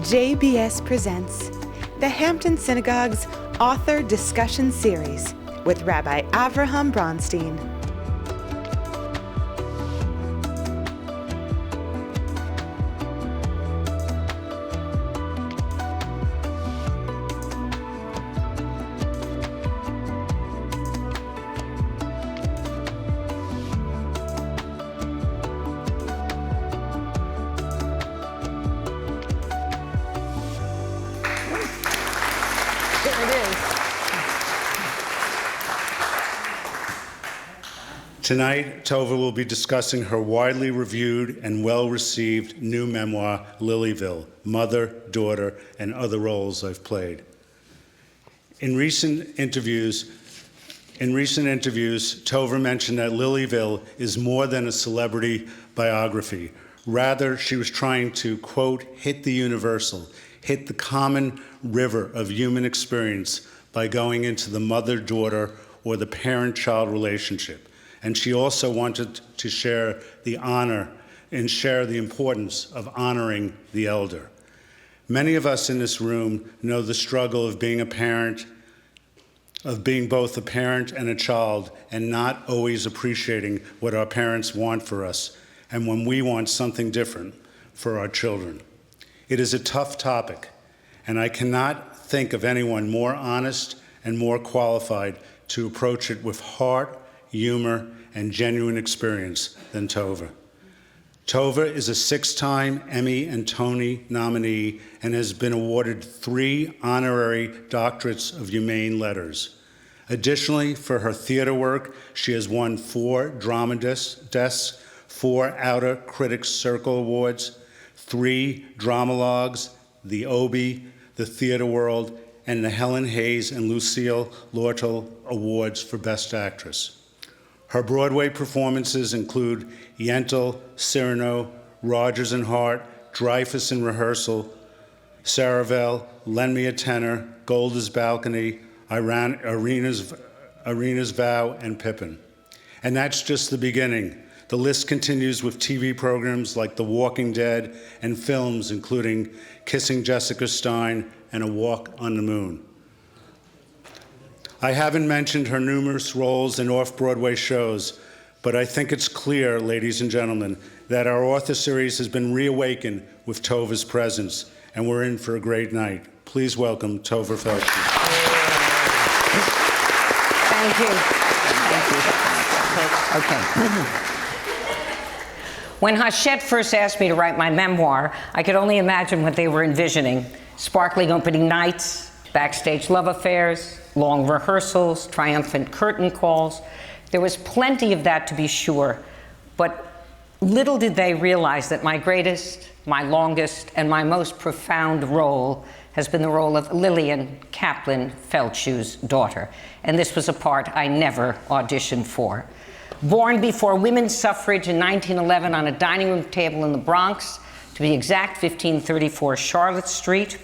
JBS presents the Hampton Synagogue's Author Discussion Series with Rabbi Avraham Bronstein. Tonight, Tovah will be discussing her widely reviewed and well-received new memoir, Lilyville, Mother, Daughter, and Other Roles I've Played. In recent interviews, Tovah mentioned that Lilyville is more than a celebrity biography. Rather, she was trying to, quote, hit the universal, hit the common river of human experience by going into the mother-daughter or the parent-child relationship. And she also wanted to share the honor and share the importance of honoring the elder. Many of us in this room know the struggle of being a parent, of being both a parent and a child, and not always appreciating what our parents want for us, and when we want something different for our children. It is a tough topic, and I cannot think of anyone more honest and more qualified to approach it with heart, humor, and genuine experience than Tovah. Tovah is a six-time Emmy and Tony nominee and has been awarded 3 honorary doctorates of humane letters. Additionally, for her theater work, she has won 4 Drama Desks, 4 Outer Critics Circle Awards, 3 Dramalogues, the Obie, the Theater World, and the Helen Hayes and Lucille Lortel Awards for Best Actress. Her Broadway performances include Yentl, Cyrano, Rodgers and Hart, Dreyfus in Rehearsal, Saravel, Lend Me a Tenor, Golda's Balcony, Arena's Vow, and Pippin. And that's just the beginning. The list continues with TV programs like The Walking Dead and films including Kissing Jessica Stein and A Walk on the Moon. I haven't mentioned her numerous roles in off-Broadway shows, but I think it's clear, ladies and gentlemen, that our author series has been reawakened with Tovah's presence, and we're in for a great night. Please welcome Tovah Feldshuh. Thank you. Okay. When Hachette first asked me to write my memoir, I could only imagine what they were envisioning. Sparkling opening nights, backstage love affairs, long rehearsals, triumphant curtain calls. There was plenty of that, to be sure, but little did they realize that my greatest, my longest, and my most profound role has been the role of Lillian Kaplan Feldshuh's daughter, and this was a part I never auditioned for. Born before women's suffrage in 1911 on a dining room table in the Bronx, to be exact, 1534 Charlotte Street,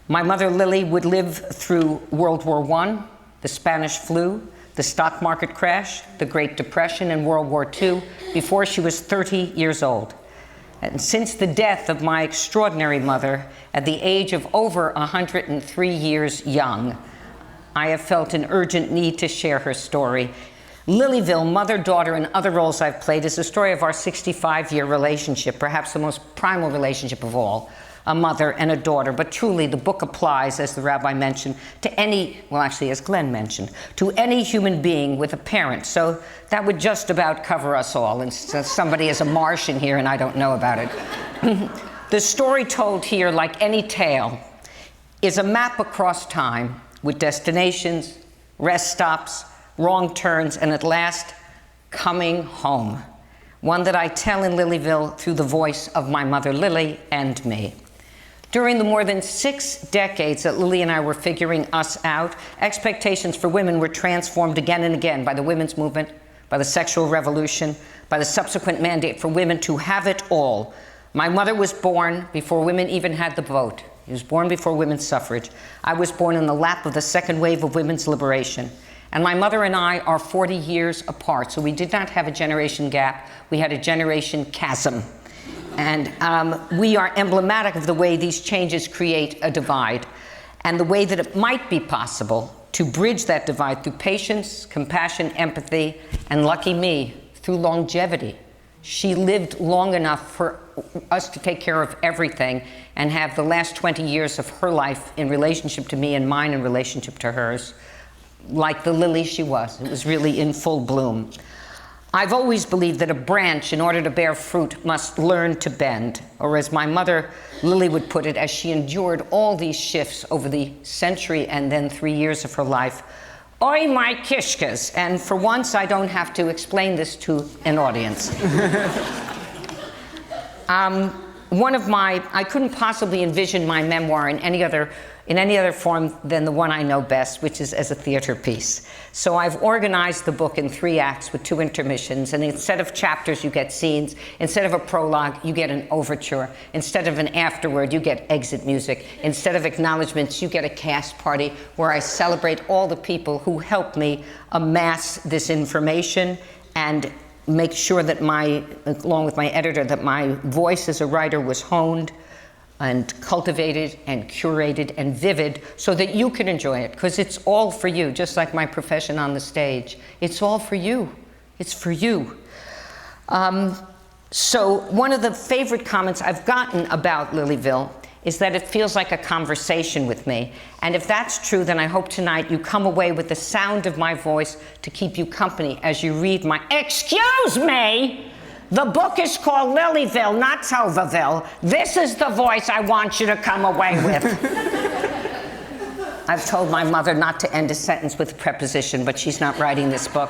my mother, Lily, would live through World War I, the Spanish flu, the stock market crash, the Great Depression, and World War II before she was 30 years old. And since the death of my extraordinary mother at the age of over 103 years young, I have felt an urgent need to share her story. Lilyville, Mother, Daughter, and Other Roles I've Played is the story of our 65-year relationship, perhaps the most primal relationship of all. A mother and a daughter, but truly the book applies, as the rabbi mentioned, to any, well actually as Glenn mentioned, to any human being with a parent. So that would just about cover us all, and somebody is a Martian here and I don't know about it. The story told here, like any tale, is a map across time with destinations, rest stops, wrong turns, and at last, coming home. One that I tell in Lilyville through the voice of my mother Lily and me. During the more than 6 decades that Lily and I were figuring us out, expectations for women were transformed again and again by the women's movement, by the sexual revolution, by the subsequent mandate for women to have it all. My mother was born before women even had the vote. She was born before women's suffrage. I was born in the lap of the second wave of women's liberation. And my mother and I are 40 years apart, so we did not have a generation gap. We had a generation chasm. And we are emblematic of the way these changes create a divide, and the way that it might be possible to bridge that divide through patience, compassion, empathy, and lucky me, through longevity. She lived long enough for us to take care of everything and have the last 20 years of her life in relationship to me and mine in relationship to hers, like the lily she was. It was really in full bloom. I've always believed that a branch, in order to bear fruit, must learn to bend. Or as my mother, Lily, would put it, as she endured all these shifts over the century and then 3 years of her life, oi, my kishkas. And for once, I don't have to explain this to an audience. I couldn't possibly envision my memoir in any other form than the one I know best, which is as a theater piece. So I've organized the book in 3 acts with 2 intermissions, and instead of chapters, you get scenes. Instead of a prologue, you get an overture. Instead of an afterword, you get exit music. Instead of acknowledgments, you get a cast party where I celebrate all the people who helped me amass this information and make sure that along with my editor, that my voice as a writer was honed and cultivated and curated and vivid so that you can enjoy it, because it's all for you, just like my profession on the stage. It's all for you. It's for you. So one of the favorite comments I've gotten about Lilyville is that it feels like a conversation with me. And if that's true, then I hope tonight you come away with the sound of my voice to keep you company as you read my... Excuse me! The book is called Lilyville, not Tovahville. This is the voice I want you to come away with. I've told my mother not to end a sentence with a preposition, but she's not writing this book.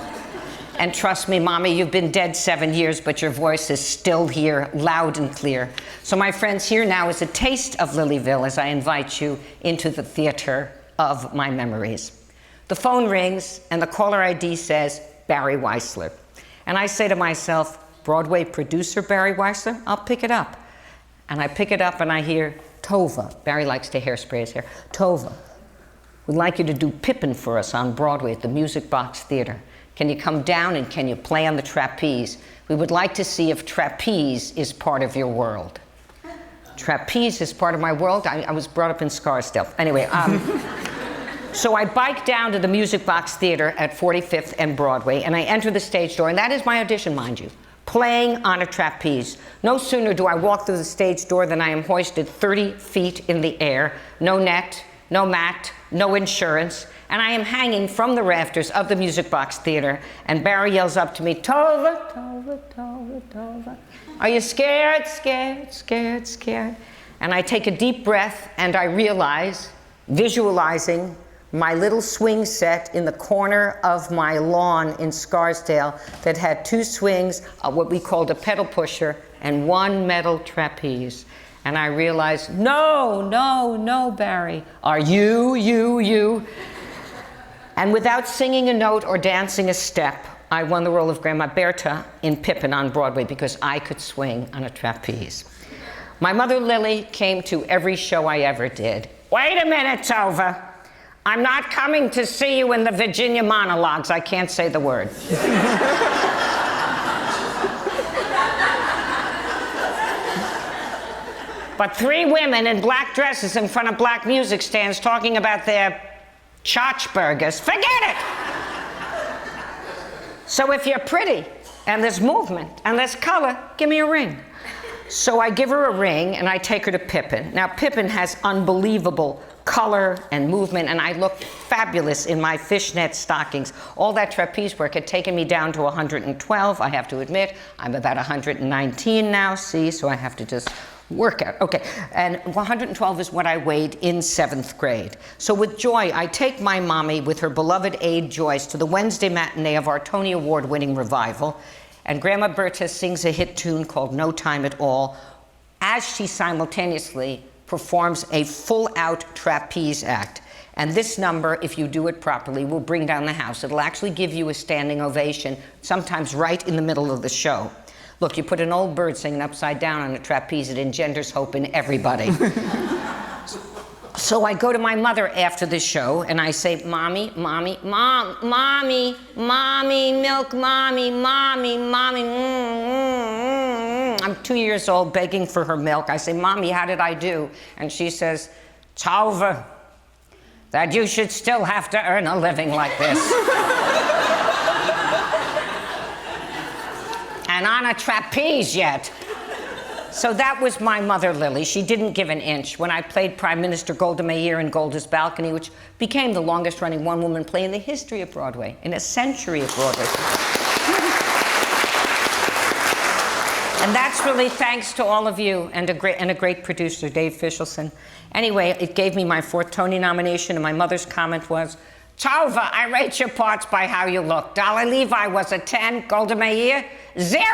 And trust me, Mommy, you've been dead 7 years, but your voice is still here, loud and clear. So my friends, here now is a taste of Lilyville as I invite you into the theater of my memories. The phone rings, and the caller ID says, Barry Weissler. And I say to myself, Broadway producer Barry Weissler, I'll pick it up. And I pick it up and I hear, Tovah. Barry likes to hairspray his hair. Tovah, we'd like you to do Pippin for us on Broadway at the Music Box Theater. Can you come down and can you play on the trapeze? We would like to see if trapeze is part of your world. Trapeze is part of my world? I was brought up in Scarsdale. Anyway, so I bike down to the Music Box Theater at 45th and Broadway, and I enter the stage door, and that is my audition, mind you, playing on a trapeze. No sooner do I walk through the stage door than I am hoisted 30 feet in the air, no net, no mat, no insurance, and I am hanging from the rafters of the Music Box Theater, and Barry yells up to me, Tovah, Tovah, Tovah, Tovah. Are you scared, scared, scared, scared? And I take a deep breath, and I realize, visualizing my little swing set in the corner of my lawn in Scarsdale that had 2 swings, what we called a pedal pusher, and 1 metal trapeze. And I realized, no, no, no, Barry. Are you? And without singing a note or dancing a step, I won the role of Grandma Berta in Pippin on Broadway because I could swing on a trapeze. My mother, Lily, came to every show I ever did. Wait a minute, Tovah. I'm not coming to see you in the Virginia monologues. I can't say the word. But 3 women in black dresses in front of black music stands talking about their Chachburgers. Forget it! So if you're pretty, and there's movement, and there's color, give me a ring. So I give her a ring, and I take her to Pippin. Now, Pippin has unbelievable color and movement, and I looked fabulous in my fishnet stockings. All that trapeze work had taken me down to 112, I have to admit. I'm about 119 now, see, so I have to just work out. Okay, and 112 is what I weighed in 7th grade. So with joy, I take my mommy with her beloved aide Joyce to the Wednesday matinee of our Tony Award-winning revival, and Grandma Berta sings a hit tune called No Time at All, as she simultaneously performs a full-out trapeze act. And this number, if you do it properly, will bring down the house. It'll actually give you a standing ovation, sometimes right in the middle of the show. Look, you put an old bird singing upside down on a trapeze, it engenders hope in everybody. So I go to my mother after the show, and I say, Mommy, Mommy, Mom, Mommy, Mommy, milk, Mommy, Mommy, Mommy, I'm 2 years old, begging for her milk. I say, Mommy, how did I do? And she says, Tovah, that you should still have to earn a living like this. And on a trapeze yet. So that was my mother, Lily. She didn't give an inch. When I played Prime Minister Golda Meir in Golda's Balcony, which became the longest-running one-woman play in the history of Broadway, in a century of Broadway. And that's really thanks to all of you and a great producer, Dave Fishelson. Anyway, it gave me my 4th Tony nomination, and my mother's comment was, Tovah, I rate your parts by how you look. Dolly Levi was a 10, Golda Meir, 0.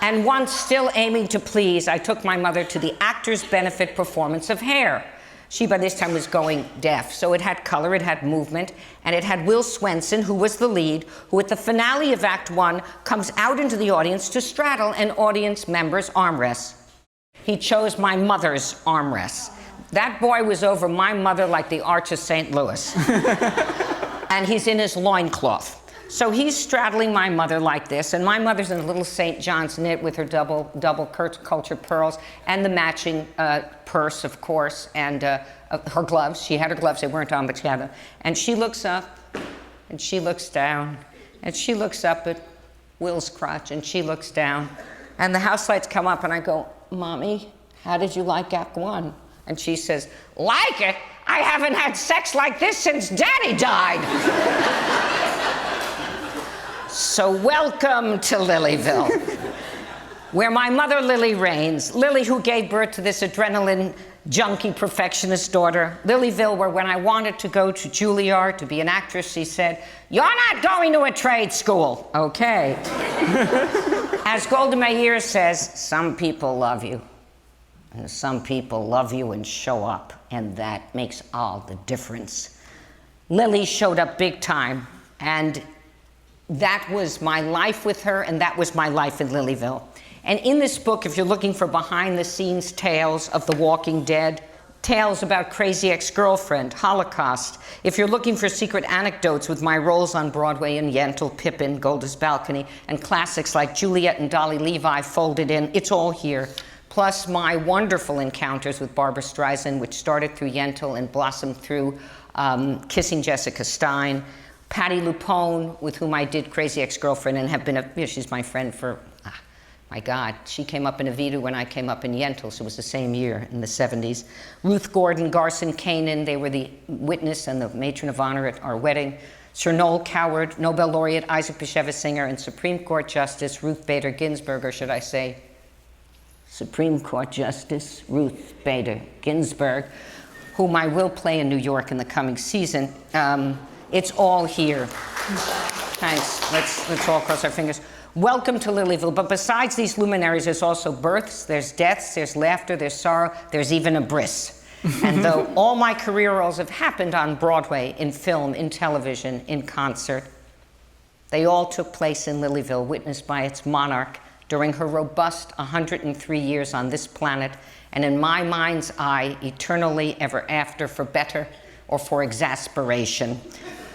And once, still aiming to please, I took my mother to the Actors Benefit performance of Hair. She, by this time, was going deaf, so it had color, it had movement, and it had Will Swenson, who was the lead, who at the finale of Act 1 comes out into the audience to straddle an audience member's armrest. He chose my mother's armrest. That boy was over my mother like the Arch of St. Louis. And he's in his loincloth. So he's straddling my mother like this, and my mother's in a little St. John's knit with her double cultured pearls and the matching purse, of course, and her gloves. She had her gloves, they weren't on the together. And she looks up, and she looks down, and she looks up at Will's crotch, and she looks down. And the house lights come up, and I go, Mommy, how did you like Act 1? And she says, like it? I haven't had sex like this since Daddy died. So welcome to Lilyville, where my mother Lily reigns. Lily, who gave birth to this adrenaline junkie perfectionist daughter. Lilyville, where when I wanted to go to Juilliard to be an actress, she said, you're not going to a trade school. Okay. As Golda Meir says, some people love you. And some people love you and show up, and that makes all the difference. Lily showed up big time, and that was my life with her, and that was my life in Lilyville. And in this book, if you're looking for behind-the-scenes tales of The Walking Dead, tales about Crazy Ex-Girlfriend, Holocaust, if you're looking for secret anecdotes with my roles on Broadway in Yentl, Pippin, Golda's Balcony, and classics like Juliet and Dolly Levi folded in, it's all here. Plus my wonderful encounters with Barbra Streisand, which started through Yentl and blossomed through Kissing Jessica Stein. Patti LuPone, with whom I did Crazy Ex-Girlfriend and have been, she's my friend for, my God, she came up in Evita when I came up in Yentl, so it was the same year in the 70s. Ruth Gordon, Garson Kanin, they were the witness and the matron of honor at our wedding. Sir Noel Coward, Nobel laureate Isaac Bashevis Singer, and Supreme Court Justice Ruth Bader Ginsburg, or should I say, Supreme Court Justice Ruth Bader Ginsburg, whom I will play in New York in the coming season. It's all here. Thanks. Let's all cross our fingers. Welcome to Lilyville. But besides these luminaries, there's also births, there's deaths, there's laughter, there's sorrow, there's even a bris. And though all my career roles have happened on Broadway, in film, in television, in concert, they all took place in Lilyville, witnessed by its monarch during her robust 103 years on this planet, and in my mind's eye, eternally ever after, for better or for exasperation.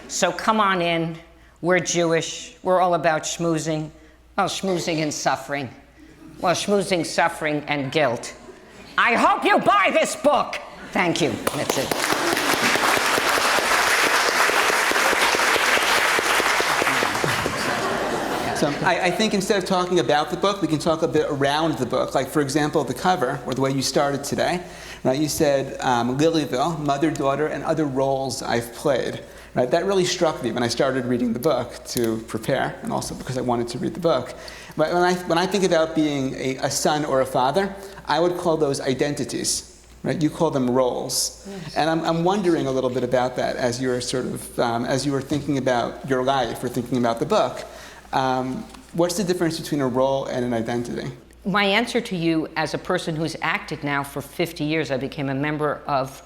So come on in. We're Jewish. We're all about schmoozing. Well, schmoozing and suffering. Well, schmoozing, suffering, and guilt. I hope you buy this book. Thank you. That's it. So I think instead of talking about the book, we can talk a bit around the book. Like, for example, the cover, or the way you started today. Right? You said Lilyville, mother, daughter, and other roles I've played. Right? That really struck me when I started reading the book to prepare, and also because I wanted to read the book. But when I think about being a son or a father, I would call those identities. Right? You call them roles. Yes. And I'm wondering a little bit about that as you're sort of, as you were thinking about your life or thinking about the book. What's the difference between a role and an identity? My answer to you, as a person who's acted now for 50 years, I became a member of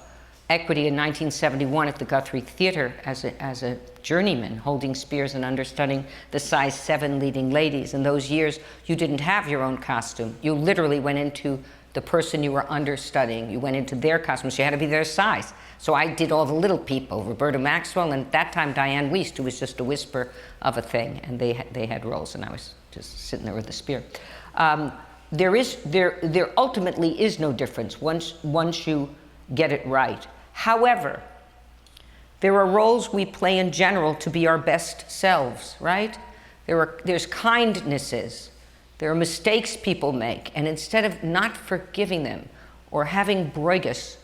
Equity in 1971 at the Guthrie Theater as a journeyman, holding spears and understudying the size 7 leading ladies. In those years, you didn't have your own costume. You literally went into the person you were understudying. You went into their costumes. You had to be their size. So I did all the little people, Roberta Maxwell, and at that time Diane Wiest, who was just a whisper of a thing, and they had roles, and I was just sitting there with a spear. There ultimately is no difference once you get it right. However, there are roles we play in general to be our best selves, right? There's kindnesses. There are mistakes people make, and instead of not forgiving them or having grudges,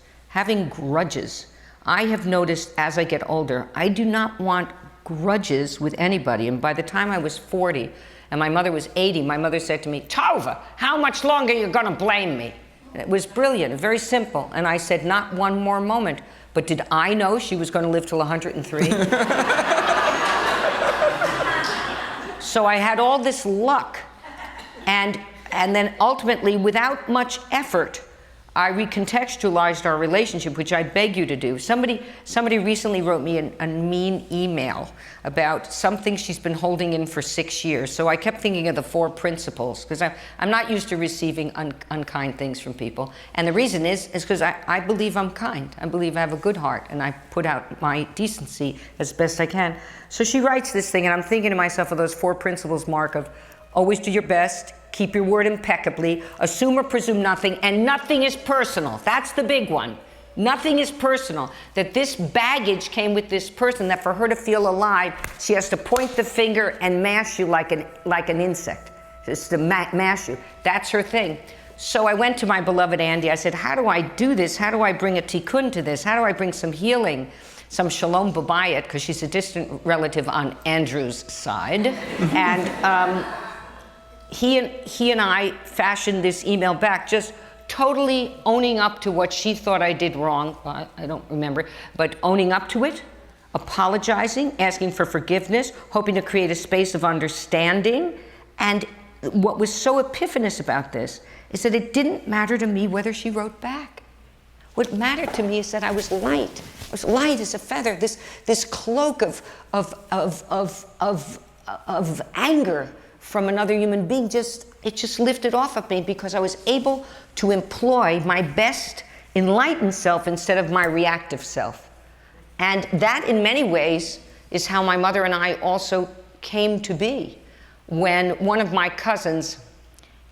I have noticed as I get older, I do not want grudges with anybody. And by the time I was 40 and my mother was 80, my mother said to me, "Tovah, how much longer are you going to blame me?" And it was brilliant, very simple. And I said, "Not one more moment." But did I know she was going to live till 103? So I had all this luck. And then ultimately, without much effort, I recontextualized our relationship, which I beg you to do. Somebody recently wrote me a mean email about something she's been holding in for 6 years. So I kept thinking of the 4 principles, because I'm not used to receiving unkind things from people. And the reason is because I believe I'm kind. I believe I have a good heart, and I put out my decency as best I can. So she writes this thing, and I'm thinking to myself of those 4 principles, Mark, of always do your best, keep your word impeccably, assume or presume nothing, and nothing is personal. That's the big one. Nothing is personal. That this baggage came with this person, that for her to feel alive, she has to point the finger and mash you like an insect. Just to mash you. That's her thing. So I went to my beloved Andy. I said, how do I do this? How do I bring a tikkun to this? How do I bring some healing, some shalom babayit, because she's a distant relative on Andrew's side. And he and I fashioned this email back, just totally owning up to what she thought I did wrong. Well, I don't remember, but owning up to it, apologizing, asking for forgiveness, hoping to create a space of understanding. And what was so epiphanous about this is that it didn't matter to me whether she wrote back. What mattered to me is that I was light. I was light as a feather. This cloak of anger from another human being just lifted off of me, because I was able to employ my best enlightened self instead of my reactive self. And that, in many ways, is how my mother and I also came to be. When one of my cousins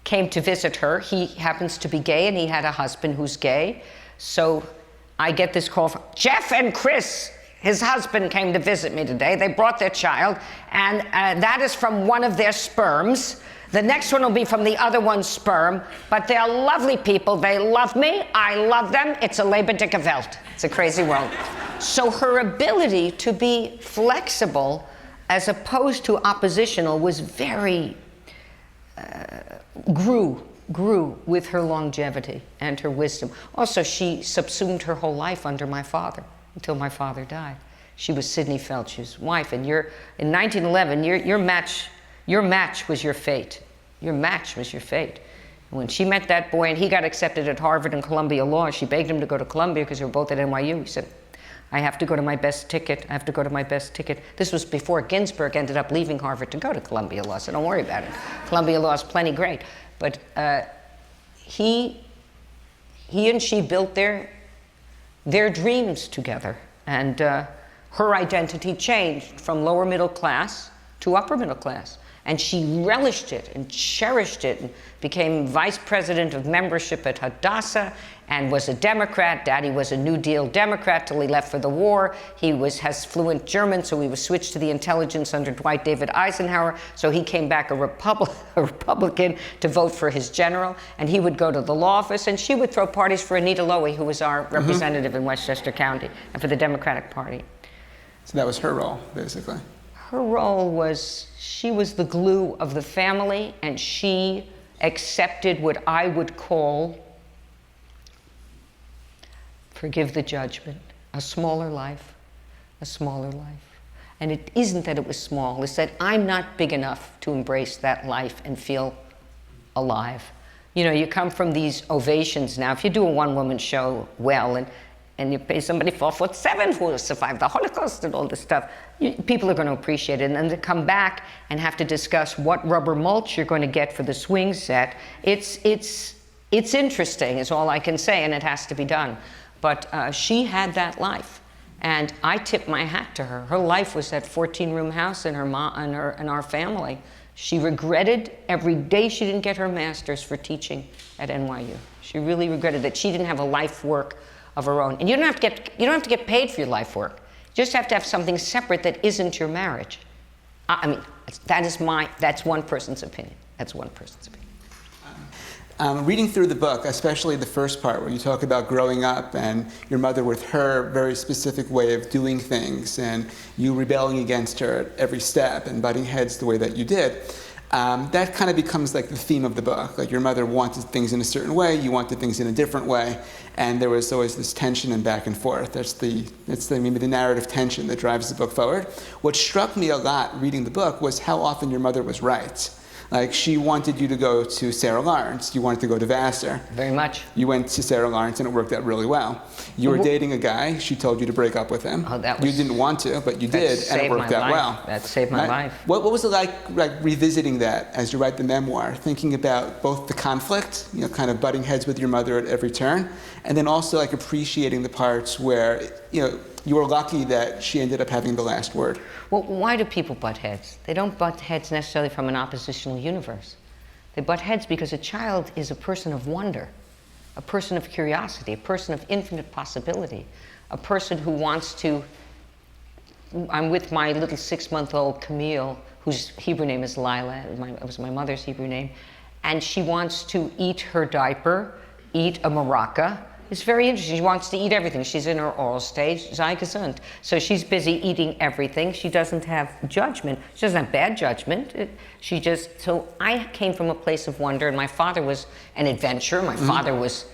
came to visit her, he happens to be gay, and he had a husband who's gay. So I get this call from Jeff and Chris. His husband came to visit me today. They brought their child, and that is from one of their sperms. The next one will be from the other one's sperm, but they're lovely people. They love me. I love them. It's a lebendige Welt. It's a crazy world. So her ability to be flexible as opposed to oppositional was very, grew with her longevity and her wisdom. Also, she subsumed her whole life under my father until my father died. She was Sidney Feldshuh's wife, and in 1911, your match was your fate. Your match was your fate. And when she met that boy, and he got accepted at Harvard and Columbia Law, she begged him to go to Columbia because they were both at NYU. He said, I have to go to my best ticket. I have to go to my best ticket. This was before Ginsburg ended up leaving Harvard to go to Columbia Law, so don't worry about it. Columbia Law is plenty great. But he and she built their dreams together. And her identity changed from lower middle class to upper middle class. And she relished it and cherished it, and became vice president of membership at Hadassah, and was a Democrat. Daddy was a New Deal Democrat till he left for the war. He has fluent German, so he was switched to the intelligence under Dwight David Eisenhower. So he came back a Republican to vote for his general, and he would go to the law office, and she would throw parties for Anita Lowy, who was our representative in Westchester County, and for the Democratic Party. So that was her role, basically. Her role was, she was the glue of the family, and she accepted what I would call, forgive the judgment, a smaller life, a smaller life. And it isn't that it was small, it's that I'm not big enough to embrace that life and feel alive. You know, you come from these ovations now. If you do a one-woman show well, and you pay somebody 4'7" who survived the Holocaust and all this stuff, people are going to appreciate it. And then to come back and have to discuss what rubber mulch you're going to get for the swing set, it's interesting, is all I can say, and it has to be done. But she had that life, and I tip my hat to her. Her life was that 14-room house in her mom and our family, She regretted every day she didn't get her master's for teaching at NYU. She really regretted that she didn't have a life work of her own. And you don't have to get paid for your life work. You just have to have something separate that isn't your marriage. I mean, that's one person's opinion. That's one person's opinion. Reading through the book, especially the first part where you talk about growing up and your mother with her very specific way of doing things and you rebelling against her at every step and butting heads the way that you did, that kind of becomes like the theme of the book. Like your mother wanted things in a certain way, you wanted things in a different way, and there was always this tension and back and forth. That's maybe the narrative tension that drives the book forward. What struck me a lot reading the book was how often your mother was right. Like, she wanted you to go to Sarah Lawrence. You wanted to go to Vassar. Very much. You went to Sarah Lawrence, and it worked out really well. You were dating a guy. She told you to break up with him. Oh, that was... You didn't want to, but you did, and it worked out well. That saved my life. What was it like revisiting that as you write the memoir, thinking about both the conflict, kind of butting heads with your mother at every turn, and then also like appreciating the parts where, you were lucky that she ended up having the last word? Well, why do people butt heads? They don't butt heads necessarily from an oppositional universe. They butt heads because a child is a person of wonder, a person of curiosity, a person of infinite possibility, a person who wants to... I'm with my little 6-month-old Camille, whose Hebrew name is Lila. It was my mother's Hebrew name. And she wants to eat her diaper, eat a maraca. It's very interesting. She wants to eat everything. She's in her oral stage, sei gesund. So she's busy eating everything. She doesn't have judgment. She doesn't have bad judgment. So I came from a place of wonder, and my father was an adventurer. My father was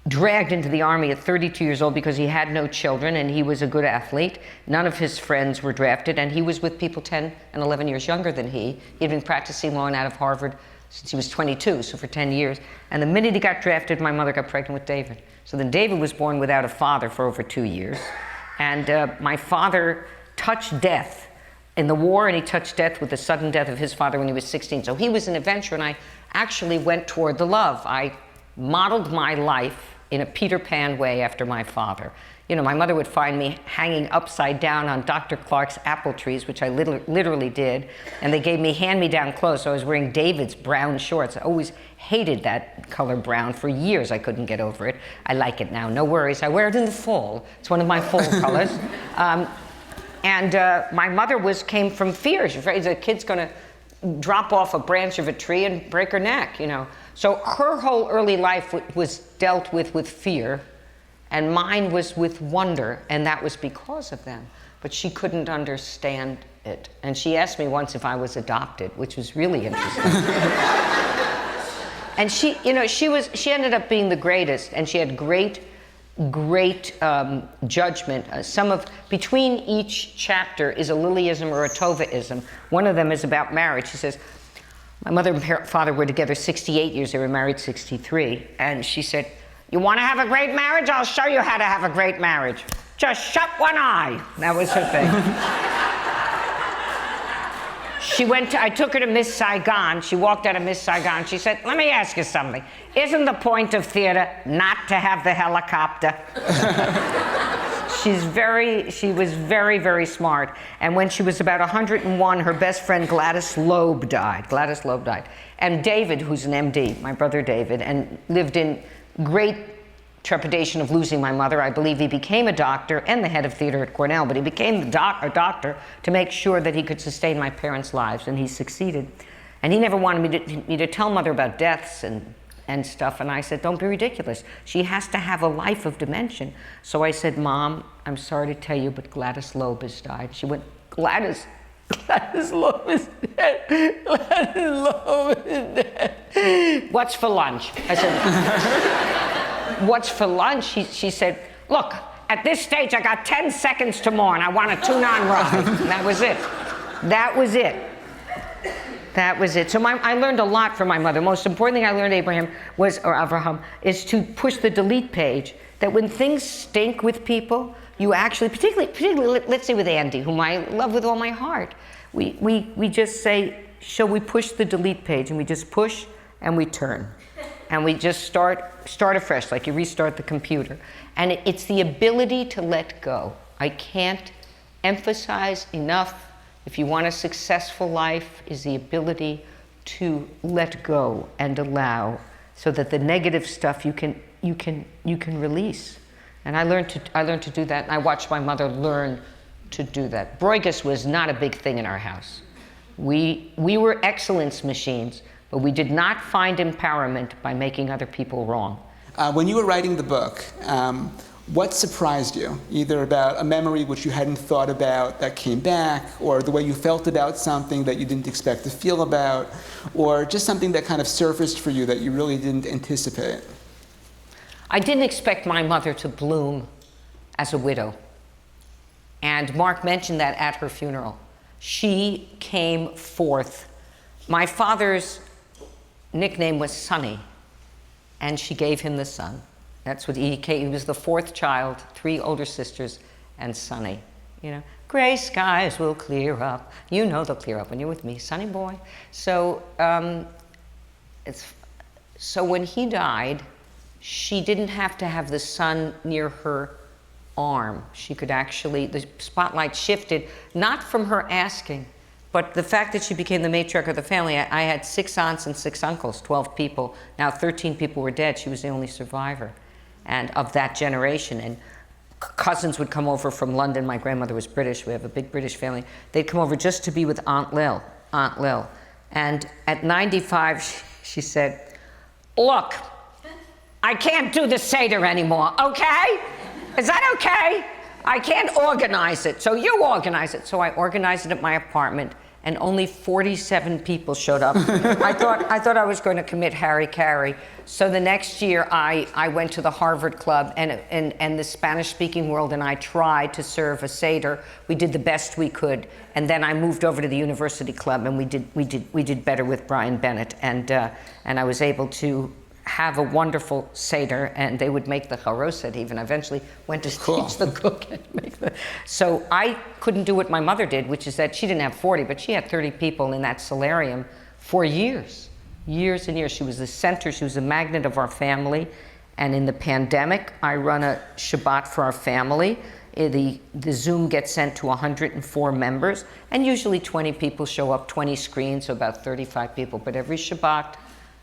dragged into the army at 32 years old because he had no children, and he was a good athlete. None of his friends were drafted, and he was with people 10 and 11 years younger than he. He'd been practicing law and out of Harvard since he was 22, so for 10 years. And the minute he got drafted, my mother got pregnant with David. So then David was born without a father for over 2 years. And my father touched death in the war, and he touched death with the sudden death of his father when he was 16. So he was an adventurer, and I actually went toward the love. I modeled my life in a Peter Pan way after my father. My mother would find me hanging upside down on Dr. Clark's apple trees, which I literally did, and they gave me hand-me-down clothes, so I was wearing David's brown shorts. I always hated that color brown. For years, I couldn't get over it. I like it now, no worries. I wear it in the fall. It's one of my fall colors. My mother came from fear. She's afraid the kid's gonna drop off a branch of a tree and break her neck, So her whole early life was dealt with fear, and mine was with wonder, and that was because of them. But she couldn't understand it. And she asked me once if I was adopted, which was really interesting. And she ended up being the greatest, and she had great judgment. Between each chapter is a Lilyism or a Tovahism. One of them is about marriage. She says, my mother and father were together 68 years. They were married 63. And she said, you want to have a great marriage? I'll show you how to have a great marriage. Just shut one eye. That was her thing. I took her to Miss Saigon. She walked out of Miss Saigon. She said, let me ask you something. Isn't the point of theater not to have the helicopter? She was very, very smart. And when she was about 101, her best friend Gladys Loeb died. And David, who's an MD, my brother David, and lived in great trepidation of losing my mother. I believe he became a doctor and the head of theater at Cornell, but he became a doctor to make sure that he could sustain my parents' lives, and he succeeded. And he never wanted me to tell mother about deaths and stuff, and I said, don't be ridiculous. She has to have a life of dimension. So I said, Mom, I'm sorry to tell you, but Gladys Loeb has died. She went, Gladys Loeb is dead. Gladys Loeb is dead. What's for lunch? I said, what's for lunch? She said, look, at this stage I got 10 seconds to mourn. I want a tune-on ride. And that was it. So I learned a lot from my mother. Most important thing I learned, Avraham, is to push the delete page. That when things stink with people, you actually, particularly, let's say with Andy, whom I love with all my heart, we just say, shall we push the delete page? And we just push and we turn. And we just start afresh, like you restart the computer. And it's the ability to let go. I can't emphasize enough If you want a successful life, is the ability to let go and allow, so that the negative stuff you can release. And I learned to do that, and I watched my mother learn to do that. Bruegges was not a big thing in our house. We were excellence machines, but we did not find empowerment by making other people wrong. When you were writing the book, what surprised you? Either about a memory which you hadn't thought about that came back, or the way you felt about something that you didn't expect to feel about, or just something that kind of surfaced for you that you really didn't anticipate? I didn't expect my mother to bloom as a widow. And Mark mentioned that at her funeral. She came forth. My father's nickname was Sonny, and she gave him the son. That's what he was the fourth child, 3 older sisters, and Sonny. You know, gray skies will clear up. You know they'll clear up when you're with me, Sonny boy. So, so when he died, she didn't have to have the sun near her arm. She could actually, the spotlight shifted, not from her asking, but the fact that she became the matriarch of the family. I had 6 aunts and 6 uncles, 12 people. Now 13 people were dead. She was the only survivor, and of that generation. And cousins would come over from London. My grandmother was British. We have a big British family. They'd come over just to be with Aunt Lil. And at 95, she said, "Look, I can't do the Seder anymore, okay? Is that okay? I can't organize it, so you organize it." So I organized it at my apartment, and only 47 people showed up. I thought I was going to commit hara-kiri. So the next year, I went to the Harvard Club and the Spanish-speaking world, and I tried to serve a Seder. We did the best we could, and then I moved over to the University Club, and we did better with Brian Bennett, and I was able to have a wonderful Seder, and they would make the charoset even. I eventually went to teach the cook and make the... So I couldn't do what my mother did, which is that she didn't have 40, but she had 30 people in that solarium for years and years. She was the center, she was the magnet of our family. And in the pandemic, I run a Shabbat for our family. The Zoom gets sent to 104 members, and usually 20 people show up, 20 screens, so about 35 people. But every Shabbat,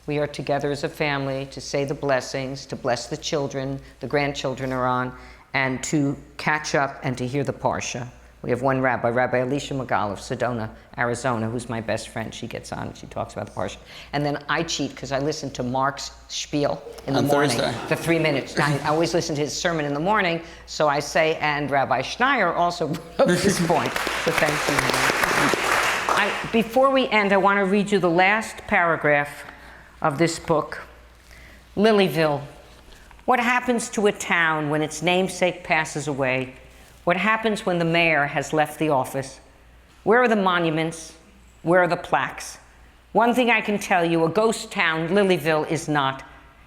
we are together as a family to say the blessings, to bless the children, the grandchildren are on, and to catch up and to hear the Parsha. We have one rabbi, Rabbi Alicia Magal of Sedona, Arizona, who's my best friend. She gets on and she talks about the Parsha. And then I cheat because I listen to Mark's spiel in the morning. Thursday. The 3 minutes. I always listen to his sermon in the morning, so I say, and Rabbi Schneier also brought up this point. So thank you. Before we end, I want to read you the last paragraph of this book. Lilyville. What happens to a town when its namesake passes away? What happens when the mayor has left the office? Where are the monuments? Where are the plaques? One thing I can tell you, a ghost town Lilyville is not.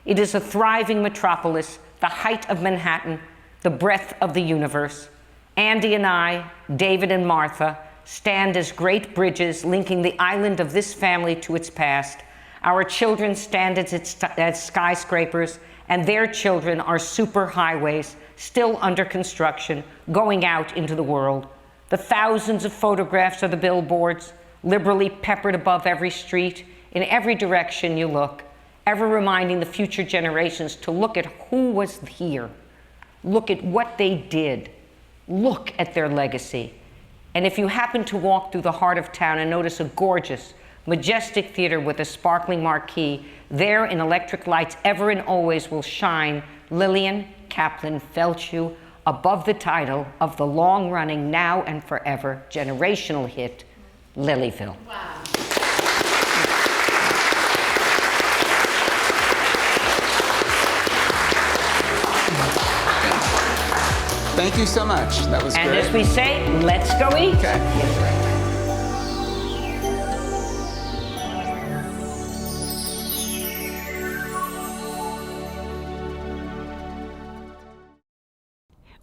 It is a thriving metropolis, the height of Manhattan, the breadth of the universe. Andy and I, David and Martha, stand as great bridges linking the island of this family to its past. Our children stand as skyscrapers, and their children are superhighways, still under construction, going out into the world. The thousands of photographs are the billboards, liberally peppered above every street, in every direction you look, ever reminding the future generations to look at who was here, look at what they did, look at their legacy. And if you happen to walk through the heart of town and notice a gorgeous, majestic theater with a sparkling marquee, there in electric lights ever and always will shine Lillian Kaplan Feldshuh above the title of the long-running, now and forever generational hit, Lilyville. Wow. Thank you so much. That was And great. as we say, let's go eat. Okay.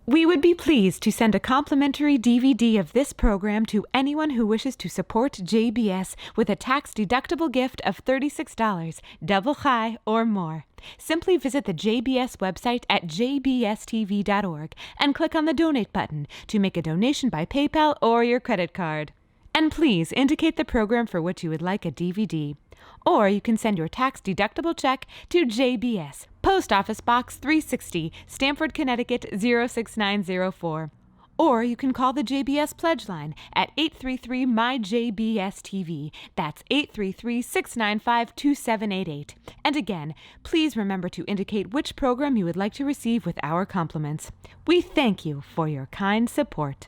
We would be pleased to send a complimentary DVD of this program to anyone who wishes to support JBS with a tax-deductible gift of $36, double chai or more. Simply visit the JBS website at jbstv.org and click on the Donate button to make a donation by PayPal or your credit card. And please indicate the program for which you would like a DVD. Or you can send your tax-deductible check to JBS, Post Office Box 360, Stamford, Connecticut 06904. Or you can call the JBS Pledge Line at 833-MY-JBS-TV. That's 833-695-2788. And again, please remember to indicate which program you would like to receive with our compliments. We thank you for your kind support.